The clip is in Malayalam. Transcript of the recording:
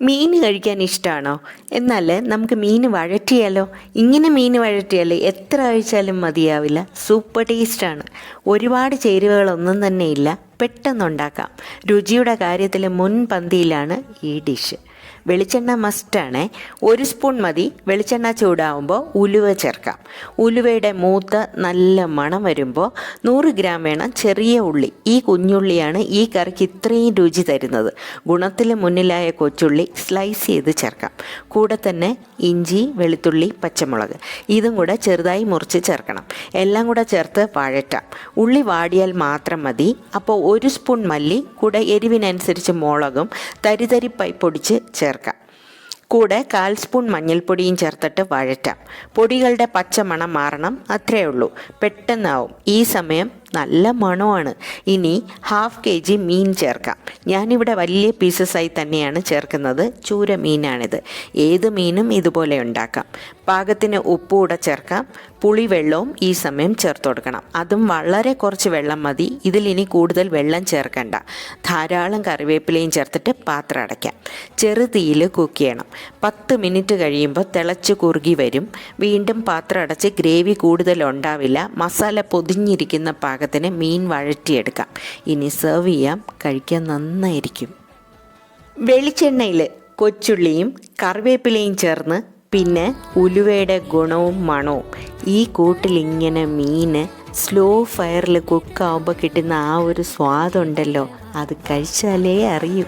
മീൻ കഴിക്കാൻ ഇഷ്ടമാണോ? എന്നാൽ നമുക്ക് മീൻ വഴറ്റിയാലോ? ഇങ്ങനെ മീൻ വഴറ്റിയാൽ എത്ര കഴിച്ചാലും മതിയാവില്ല. സൂപ്പർ ടേസ്റ്റാണ്. ഒരുപാട് ചേരുവകളൊന്നും തന്നെ ഇല്ല, പെട്ടെന്നുണ്ടാക്കാം. രുചിയുടെ കാര്യത്തിൽ മുൻപന്തിയിലാണ് ഈ ഡിഷ്. വെളിച്ചെണ്ണ മസ്റ്റാണ്. 1 സ്പൂൺ മതി. വെളിച്ചെണ്ണ ചൂടാവുമ്പോൾ ഉലുവ ചേർക്കാം. ഉലുവയുടെ മൂത്ത് നല്ല മണം വരുമ്പോൾ 100 ഗ്രാം വേണം ചെറിയ ഉള്ളി. ഈ കുഞ്ഞുള്ളിയാണ് ഈ കറിക്ക് ഇത്രയും രുചി തരുന്നത്. ഗുണത്തിൽ മുന്നിലായ കൊച്ചുള്ളി സ്ലൈസ് ചെയ്ത് ചേർക്കാം. കൂടെ തന്നെ ഇഞ്ചി, വെളുത്തുള്ളി, പച്ചമുളക് ഇതും കൂടെ ചെറുതായി മുറിച്ച് ചേർക്കണം. എല്ലാം കൂടെ ചേർത്ത് വഴറ്റാം. ഉള്ളി വാടിയാൽ മാത്രം മതി. അപ്പോൾ 1 സ്പൂൺ മല്ലി, കൂടെ എരിവിനനുസരിച്ച് മുളകും തരിതരിപ്പായി പൊടിച്ച് ചേർക്കാം. കൂടെ 1/4 സ്പൂൺ മഞ്ഞൾപ്പൊടിയും ചേർത്തിട്ട് വഴറ്റാം. പൊടികളുടെ പച്ചമണം മാറണം, അത്രയേ ഉള്ളൂ. പെട്ടെന്നാവും. ഈ സമയം നല്ല മണമാണ്. ഇനി 1/2 kg മീൻ ചേർക്കാം. ഞാനിവിടെ വലിയ പീസസായി തന്നെയാണ് ചേർക്കുന്നത്. ചൂര മീനാണിത്. ഏത് മീനും ഇതുപോലെ ഉണ്ടാക്കാം. പാകത്തിന് ഉപ്പ് കൂടെ ചേർക്കാം. പുളിവെള്ളവും ഈ സമയം ചേർത്ത് കൊടുക്കണം. അതും വളരെ കുറച്ച് വെള്ളം മതി. ഇതിലിനി കൂടുതൽ വെള്ളം ചേർക്കണ്ട. ധാരാളം കറിവേപ്പിലയും ചേർത്തിട്ട് പാത്രം അടയ്ക്കാം. ചെറുതീയിൽ കുക്ക് ചെയ്യണം. 10 മിനിറ്റ് കഴിയുമ്പോൾ തിളച്ച് കുറുകി വരും. വീണ്ടും പാത്രം അടച്ച് ഗ്രേവി കൂടുതൽ ഉണ്ടാവില്ല. മസാല പൊതിഞ്ഞിരിക്കുന്ന പാകത്തിന് മീൻ വഴറ്റിയെടുക്കാം. ഇനി സെർവ് ചെയ്യാം. കഴിക്കാൻ നന്നായിരിക്കും. വെളിച്ചെണ്ണയിൽ കൊച്ചുള്ളിയും കറിവേപ്പിലയും ചേർന്ന് പിന്നെ ഉലുവയുടെ ഗുണവും മണവും ഈ കൂട്ടിലിങ്ങനെ മീൻ സ്ലോ ഫയറിൽ കുക്കാവുമ്പോൾ കിട്ടുന്ന ആ ഒരു സ്വാദുണ്ടല്ലോ, അത് കഴിച്ചാലേ അറിയൂ.